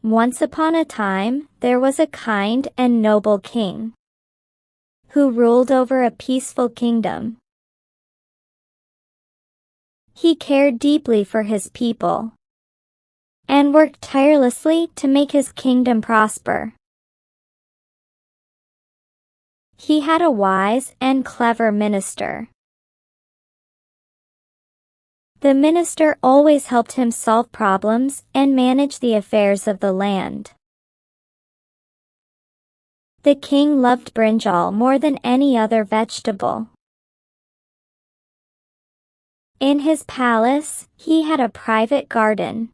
Once upon a time, there was a kind and noble king who ruled over a peaceful kingdom. He cared deeply for his people and worked tirelessly to make his kingdom prosper. He had a wise and clever minister. The minister always helped him solve problems and manage the affairs of the land. The king loved brinjal more than any other vegetable. In his palace, he had a private garden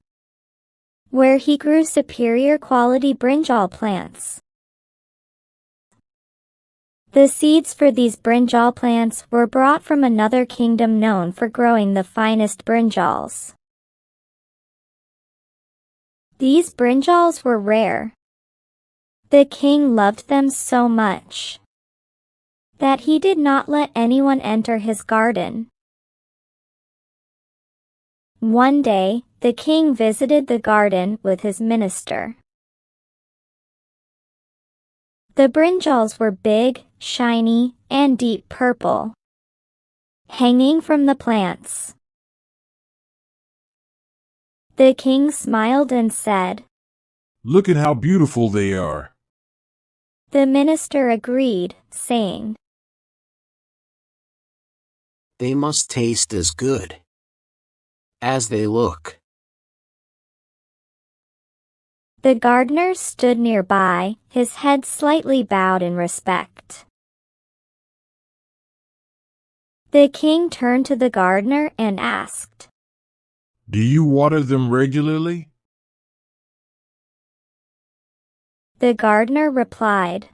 where he grew superior quality brinjal plants. The seeds for these brinjal plants were brought from another kingdom known for growing the finest brinjals. These brinjals were rare. The king loved them so much that he did not let anyone enter his garden. One day, the king visited the garden with his minister. The brinjals were big, shiny, and deep purple, hanging from the plants. The king smiled and said, "Look at how beautiful they are." The minister agreed, saying, "They must taste as good as they look." The gardener stood nearby, his head slightly bowed in respect. The king turned to the gardener and asked, "Do you water them regularly?" The gardener replied,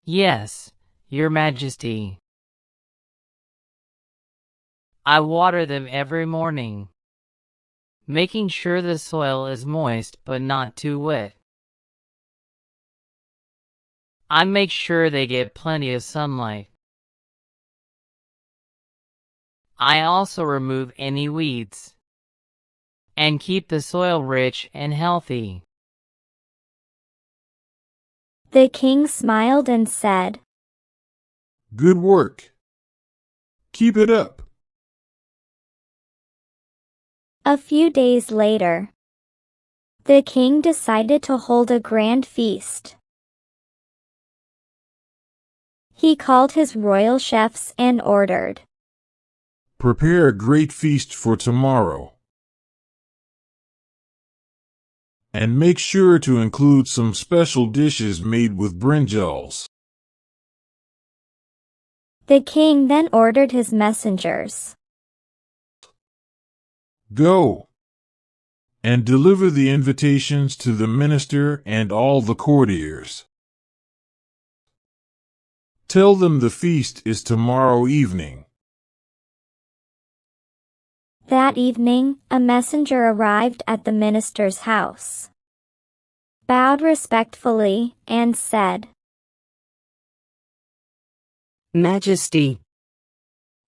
"Yes, Your Majesty. I water them every morning, making sure the soil is moist but not too wet. I make sure they get plenty of sunlight. I also remove any weeds and keep the soil rich and healthy." The king smiled and said, "Good work. Keep it up." A few days later, the king decided to hold a grand feast. He called his royal chefs and ordered, "Prepare a great feast for tomorrow. And make sure to include some special dishes made with brinjals." The king then ordered his messengers, "Go and deliver the invitations to the minister and all the courtiers. Tell them the feast is tomorrow evening." That evening, a messenger arrived at the minister's house, bowed respectfully, and said, "Majesty,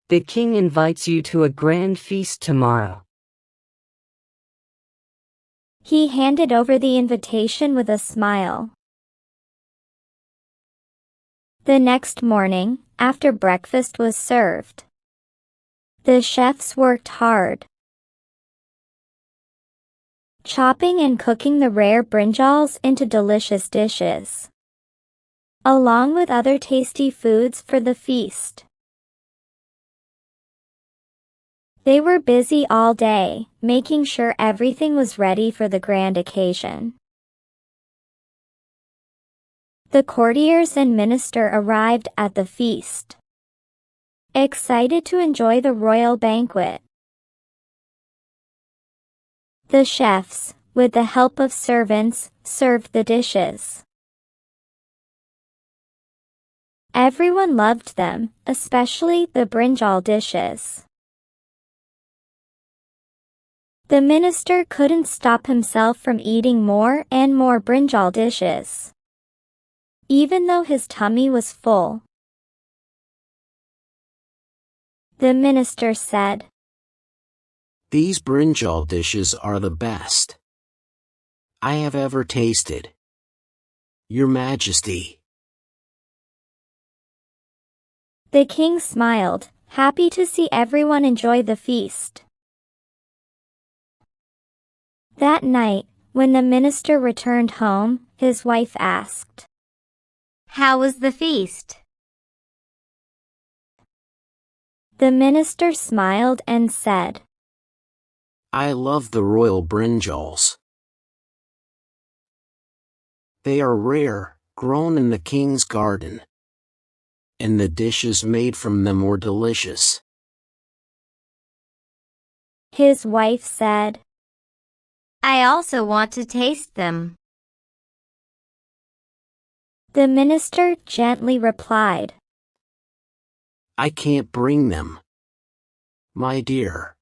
the king invites you to a grand feast tomorrow." He handed over the invitation with a smile. The next morning, after breakfast was served, the chefs worked hard, chopping and cooking the rare brinjals into delicious dishes, along with other tasty foods for the feast. They were busy all day, making sure everything was ready for the grand occasion. The courtiers and minister arrived at the feast, excited to enjoy the royal banquet. The chefs, with the help of servants, served the dishes. Everyone loved them, especially the brinjal dishes. The minister couldn't stop himself from eating more and more brinjal dishes, even though his tummy was full. The minister said, "These brinjal dishes are the best. I have ever tasted. Your Majesty. The king smiled, happy to see everyone enjoy the feast. That night, when the minister returned home, his wife asked, "How was the feast?" The minister smiled and said, I love the royal brinjals. They are rare, grown in the king's garden. And the dishes made from them were delicious. His wife said, "I also want to taste them." The minister gently replied, I can't bring them, my dear.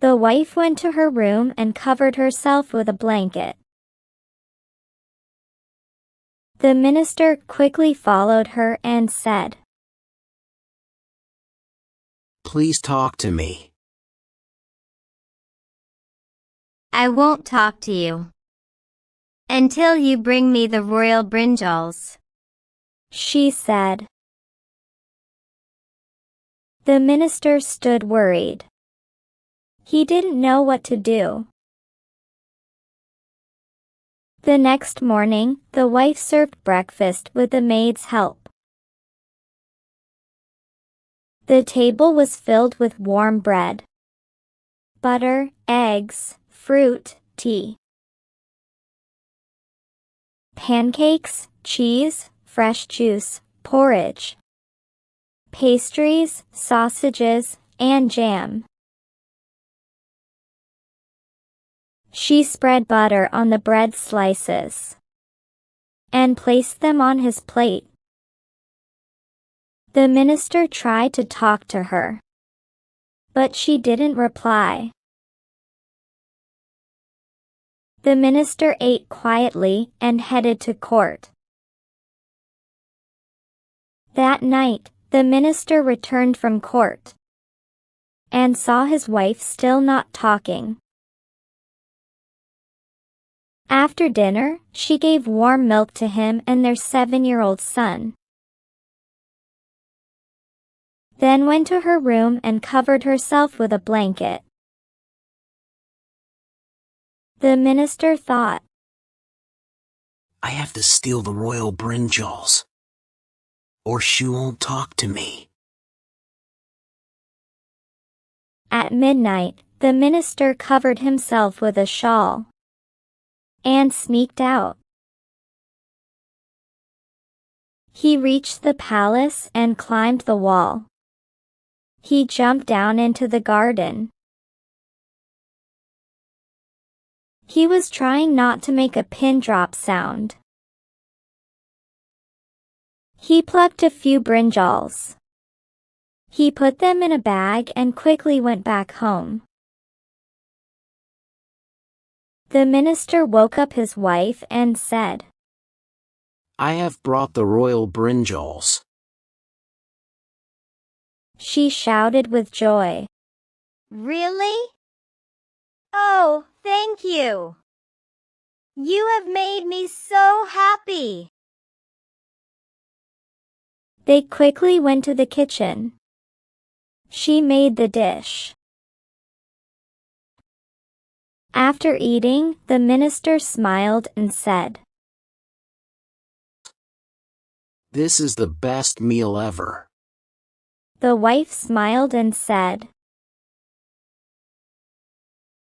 The wife went to her room and covered herself with a blanket. The minister quickly followed her and said, Please talk to me. "I won't talk to you until you bring me the royal brinjals," she said. The minister stood worried. He didn't know what to do. The next morning, the wife served breakfast with the maid's help. The table was filled with warm bread, butter, eggs, fruit, tea, pancakes, cheese, fresh juice, porridge, pastries, sausages, and jam. She spread butter on the bread slices and placed them on his plate. The minister tried to talk to her, but she didn't reply. The minister ate quietly and headed to court. That night, the minister returned from court and saw his wife still not talking. After dinner, she gave warm milk to him and their 7-year-old son, then went to her room and covered herself with a blanket. The minister thought, I have to steal the royal brinjals, or she won't talk to me. At midnight, the minister covered himself with a shawl and sneaked out. He reached the palace and climbed the wall. He jumped down into the garden. He was trying not to make a pin drop sound. He plucked a few brinjals. He put them in a bag and quickly went back home. The minister woke up his wife and said, I have brought the royal brinjals. She shouted with joy, "Really? Oh, thank you! You have made me so happy!" They quickly went to the kitchen. She made the dish. After eating, the minister smiled and said, This is the best meal ever. The wife smiled and said,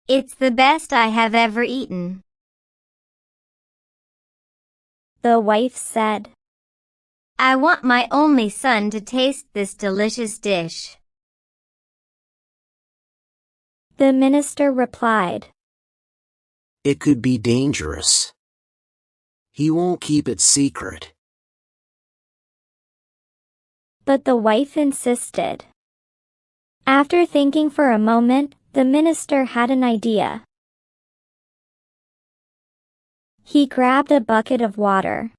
"It's the best I have ever eaten." The wife said, "I want my only son to taste this delicious dish." The minister replied, It could be dangerous. He won't keep it secret. But the wife insisted. After thinking for a moment, the minister had an idea. He grabbed a bucket of water.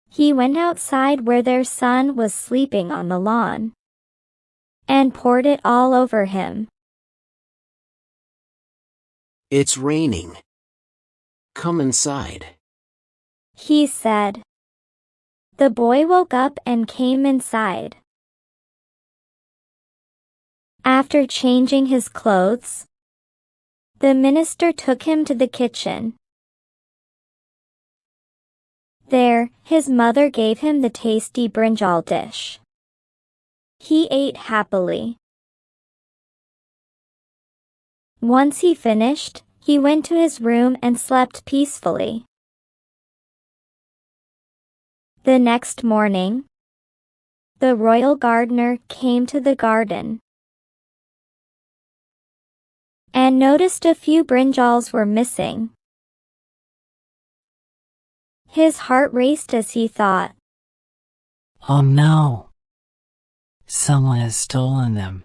He went outside where their son was sleeping on the lawn and poured it all over him. It's raining. Come inside. he said. The boy woke up and came inside. After changing his clothes, the minister took him to the kitchen. There, his mother gave him the tasty brinjal dish. He ate happily. Once he finished, he went to his room and slept peacefully. The next morning, the royal gardener came to the garden and noticed a few brinjals were missing. His heart raced as he thought, Oh no! Someone has stolen them.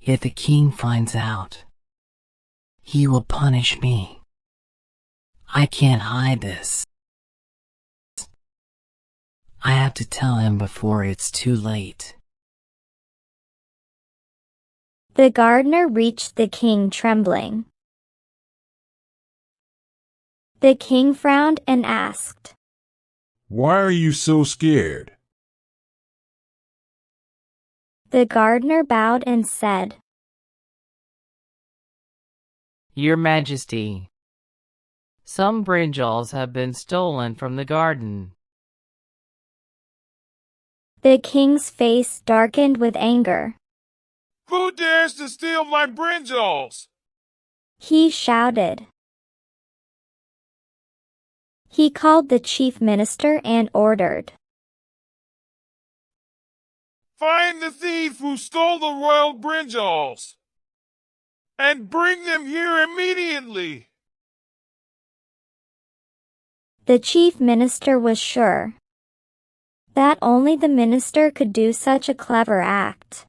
If the king finds out, he will punish me. I can't hide this. I have to tell him before it's too late. The gardener reached the king trembling. The king frowned and asked, Why are you so scared? The gardener bowed and said, Your Majesty, some brinjals have been stolen from the garden. The king's face darkened with anger. Who dares to steal my brinjals? He shouted. He called the chief minister and ordered, Find the thief who stole the royal brinjals and bring them here immediately. The chief minister was sure that only the minister could do such a clever act.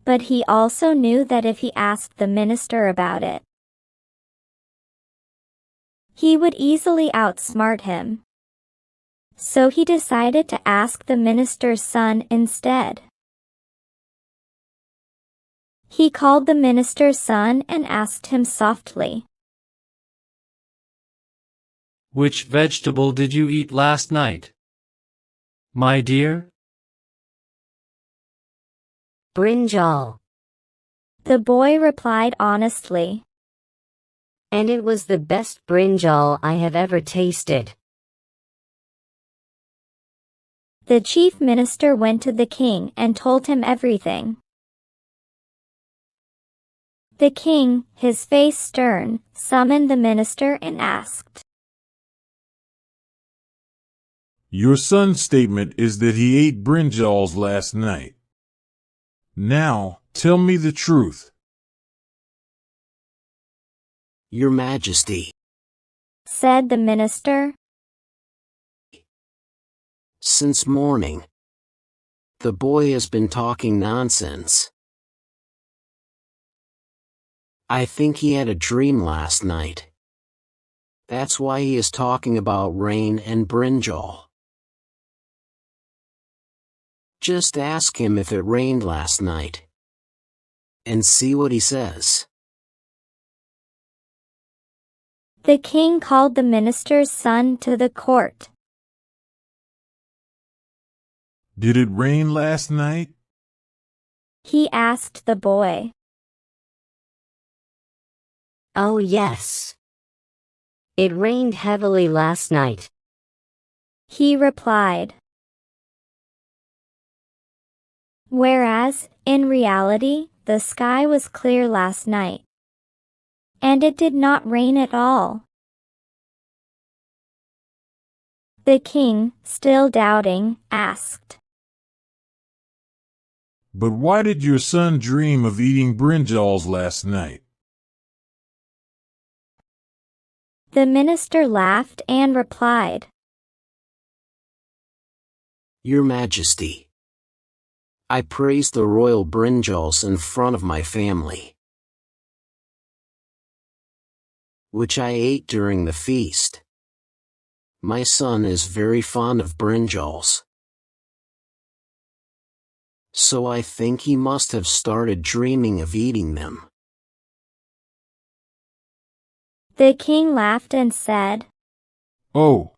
But he also knew that if he asked the minister about it, he would easily outsmart him. So he decided to ask the minister's son instead. He called the minister's son and asked him softly, Which vegetable did you eat last night, my dear? Brinjal. The boy replied honestly. And it was the best brinjal I have ever tasted. The chief minister went to the king and told him everything. The king, his face stern, summoned the minister and asked, Your son's statement is that he ate brinjals last night. Now, tell me the truth. Your Majesty, said the minister. since morning, the boy has been talking nonsense. I think he had a dream last night. That's why he is talking about rain and brinjal. Just ask him if it rained last night, and see what he says. The king called the minister's son to the court. Did it rain last night? He asked the boy. Oh yes. It rained heavily last night. He replied. Whereas, in reality, the sky was clear last night, and it did not rain at all. The king, still doubting, asked, But why did your son dream of eating brinjals last night? The minister laughed and replied, Your Majesty, I praised the royal brinjals in front of my family, which I ate during the feast. My son is very fond of brinjals. so I think he must have started dreaming of eating them. The king laughed and said, "Oh,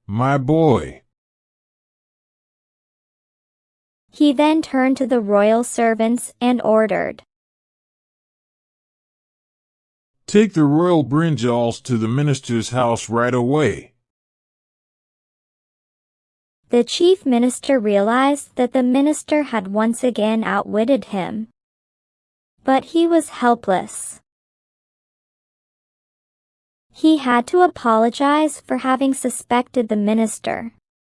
my boy." He then turned to the royal servants and ordered, "Take the royal brinjals to the minister's house right away." The chief minister realized that the minister had once again outwitted him. But he was helpless. He had to apologize for having suspected the minister.